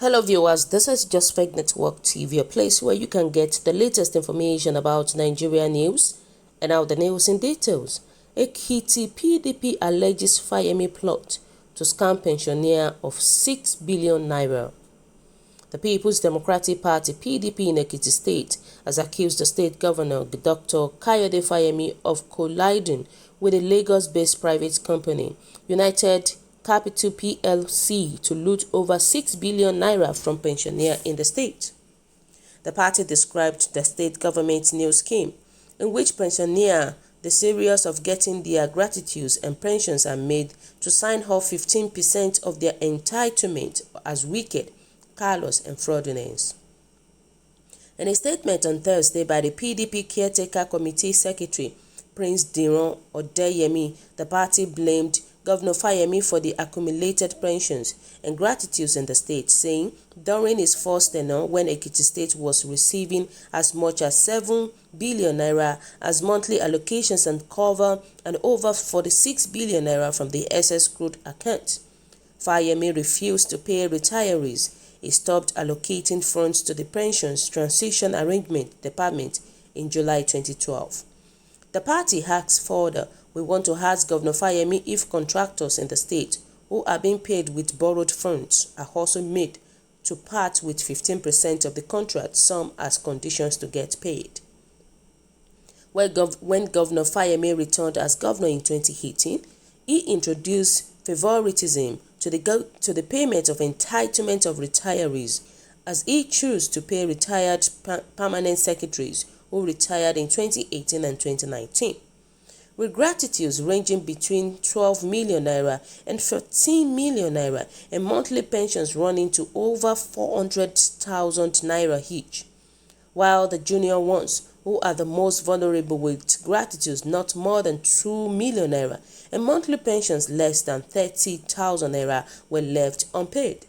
Hello viewers, this is Just Fake Network TV, a place where you can get the latest information about Nigeria news and now the news in details. Ekiti PDP alleges Fayemi plot to scam pensioner of 6 billion naira. The People's Democratic Party PDP in Ekiti State has accused the state governor, Dr. Kayode Fayemi, of colliding with a Lagos-based private company, United Capital PLC, to loot over 6 billion naira from pensioners in the state. The party described the state government's new scheme, in which pensioners, the series of getting their gratuities and pensions are made to sign off 15% of their entitlement, as wicked, callous and fraudulent. In a statement on Thursday by the PDP Caretaker Committee Secretary, Prince Diron Odeyemi, the party blamed Governor Fayemi for the accumulated pensions and gratuities in the state, saying during his first tenure, when Ekiti State was receiving as much as 7 billion naira as monthly allocations and cover and over 46 billion naira from the SS crude account, Fayemi refused to pay retirees. He stopped allocating funds to the Pensions Transition Arrangement Department in July 2012. The party asked further, "We want to ask Governor Fayemi if contractors in the state who are being paid with borrowed funds are also made to part with 15% of the contract sum as conditions to get paid." When Governor Fayemi returned as governor in 2018, he introduced favoritism to the payment of entitlement of retirees, as he chose to pay retired permanent secretaries who retired in 2018 and 2019, with gratuities ranging between 12 million naira and 14 million naira and monthly pensions running to over 400,000 naira each, while the junior ones, who are the most vulnerable, with gratuities not more than 2 million naira and monthly pensions less than 30,000 naira, were left unpaid.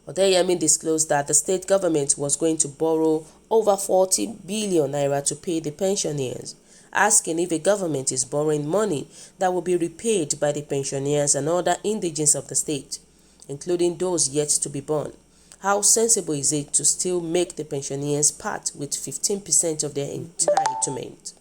Odeyemi disclosed that the state government was going to borrow over 40 billion naira to pay the pensioners, asking if a government is borrowing money that will be repaid by the pensioners and other indigents of the state, including those yet to be born. How sensible is it to still make the pensioners part with 15% of their entitlement?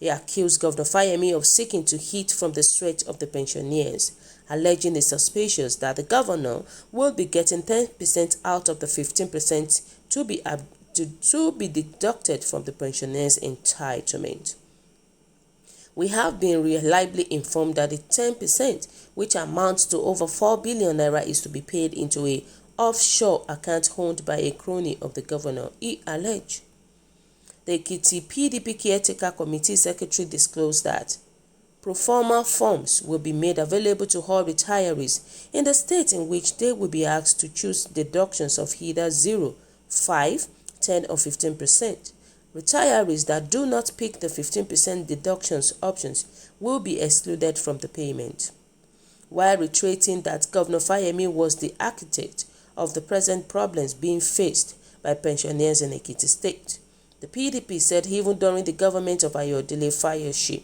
He accused Governor Fayemi of seeking to eat from the sweat of the pensioners, alleging it's suspicious that the governor will be getting 10% out of the 15% to be deducted from the pensioners' entitlement. We have been reliably informed that the 10%, which amounts to over 4 billion naira, is to be paid into a offshore account owned by a crony of the governor, he alleged. The Ekiti PDP Caretaker Committee Secretary disclosed that pro forma forms will be made available to all retirees in the state, in which they will be asked to choose deductions of either 0, 5, 10 or 15%. Retirees that do not pick the 15% deductions options will be excluded from the payment. While reiterating that Governor Fayemi was the architect of the present problems being faced by pensioners in Ekiti State, the PDP said even during the government of Kayode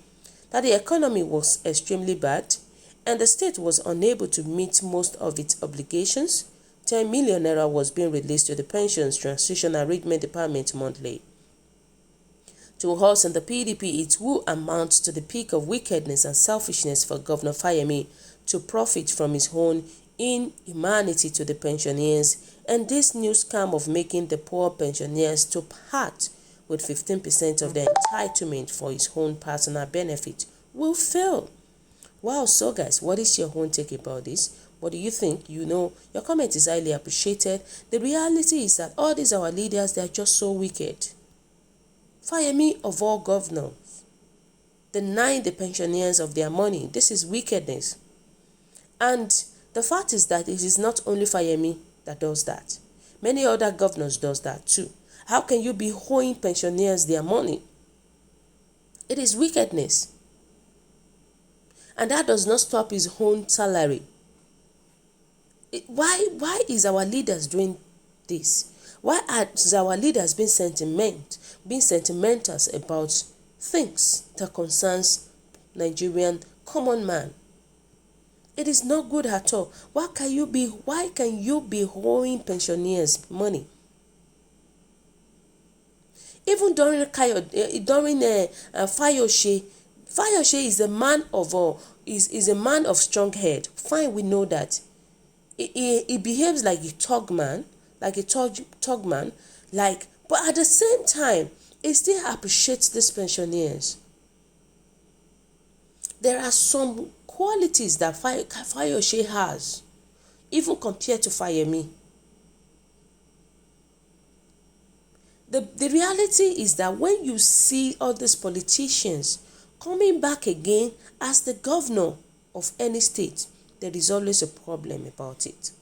that the economy was extremely bad and the state was unable to meet most of its obligations. 10 million naira was being released to the Pensions Transition Arrangement Department monthly. To us in the PDP, it will amount to the peak of wickedness and selfishness for Governor Fayemi to profit from his own inhumanity to the pensioners, and this new scam of making the poor pensioners to part with 15% of their entitlement for his own personal benefit will fail. Wow, so guys, what is your own take about this? What do you think? Your comment is highly appreciated. The reality is that all these our leaders, they are just so wicked. Fayemi, of all governors, denying the pensioners of their money. This is wickedness. And the fact is that it is not only Fayemi that does that. Many other governors does that too. How can you be owing pensioners their money? It is wickedness. And that does not stop his own salary. Why is our leaders doing this? Why are our leaders being sentimental about things that concerns Nigerian common man? It is not good at all. Why can you be owing pensioners money? Even during Kayode, during Fayose, Fayose is a man of is a man of strong head. Fine, we know that. He behaves like a thug man, but at the same time, he still appreciates these pensioners. There are some qualities that Fayose has, even compared to Fayemi. The reality is that when you see all these politicians coming back again as the governor of any state, there is always a problem about it.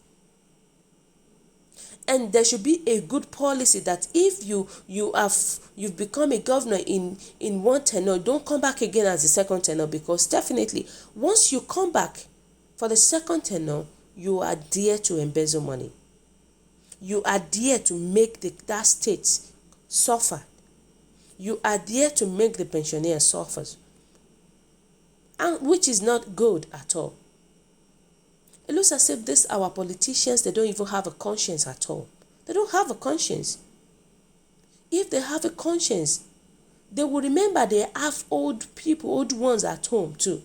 And there should be a good policy that if you've become a governor in one tenure, don't come back again as the second tenure, because definitely once you come back for the second tenure, you are there to embezzle money. You are there to make that state suffer. You are there to make the pensioners suffer, and which is not good at all. It looks as if our politicians, they don't even have a conscience at all. They don't have a conscience. If they have a conscience, they will remember they have old ones at home too.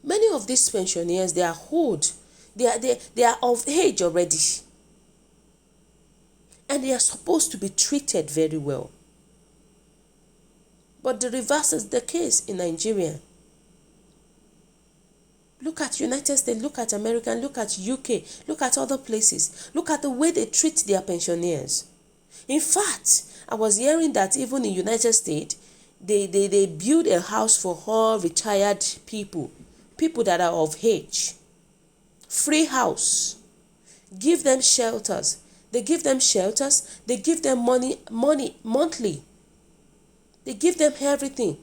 Many of these pensioners, they are old. They are of age already. And they are supposed to be treated very well. But the reverse is the case in Nigeria. Look at United States, look at America, look at UK, look at other places. Look at the way they treat their pensioners. In fact, I was hearing that even in United States, they build a house for all retired people that are of age. Free house. Give them shelters. They give them shelters. They give them money monthly. They give them everything.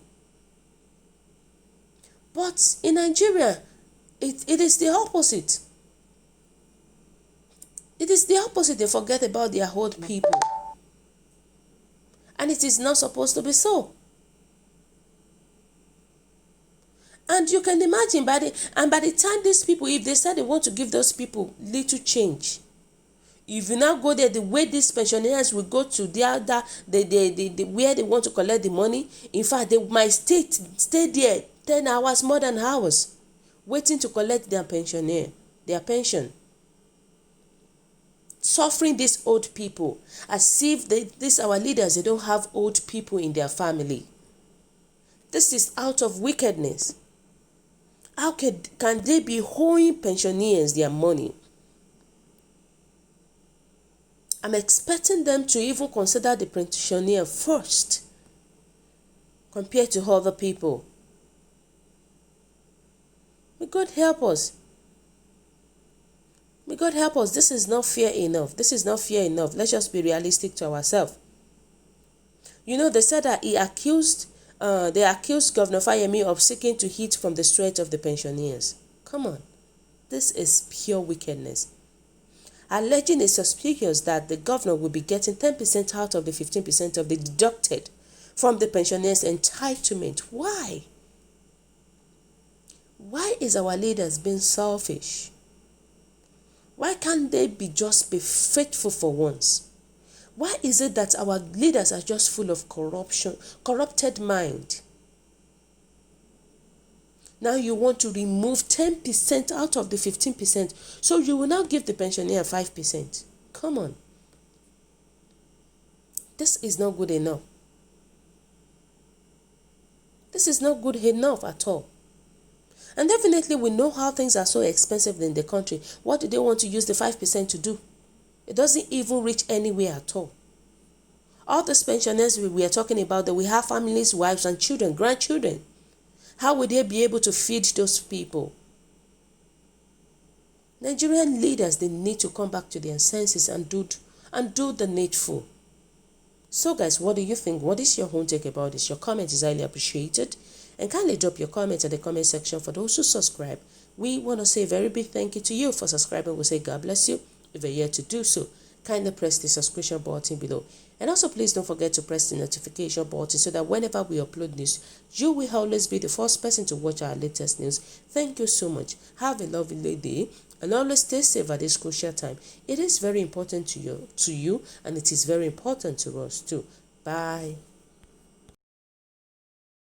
But in Nigeria, it is the opposite. It is the opposite. They forget about their old people. And it is not supposed to be so. And you can imagine by the time these people, if they say they want to give those people little change, if you now go there, the way these pensioners will go to where they want to collect the money, in fact, they might stay there 10 hours, more than hours, waiting to collect their pension. Suffering these old people, as if these our leaders, they don't have old people in their family. This is out of wickedness. How can they be owing pensioners their money? I'm expecting them to even consider the pensioner first compared to other people. May God help us. May God help us. This is not fair enough. This is not fair enough. Let's just be realistic to ourselves. You know, they said that they accused Governor Fayemi of seeking to eat from the sweat of the pensioners. Come on. This is pure wickedness. Alleging is suspicious that the governor will be getting 10% out of the 15% of the deducted from the pensioners' entitlement. Why? Why is our leaders being selfish? Why can't they just be faithful for once? Why is it that our leaders are just full of corrupted mind? Now you want to remove 10% out of the 15%. So you will now give the pensioner 5%. Come on. This is not good enough. This is not good enough at all. And definitely we know how things are so expensive in the country. What do they want to use the 5% to do? It doesn't even reach anywhere at all. All these pensioners we are talking about, that we have families, wives and children, grandchildren. How would they be able to feed those people? Nigerian leaders, they need to come back to their senses and do the needful. So guys, what do you think? What is your own take about this? Your comment is highly appreciated. And kindly drop your comments in the comment section. For those who subscribe, we want to say a very big thank you to you for subscribing. We say God bless you if you're here to do so. kindly press the subscription button below. And also please don't forget to press the notification button so that whenever we upload news, you will always be the first person to watch our latest news. Thank you so much. Have a lovely day and always stay safe at this crucial time. It is very important to you and it is very important to us too. Bye.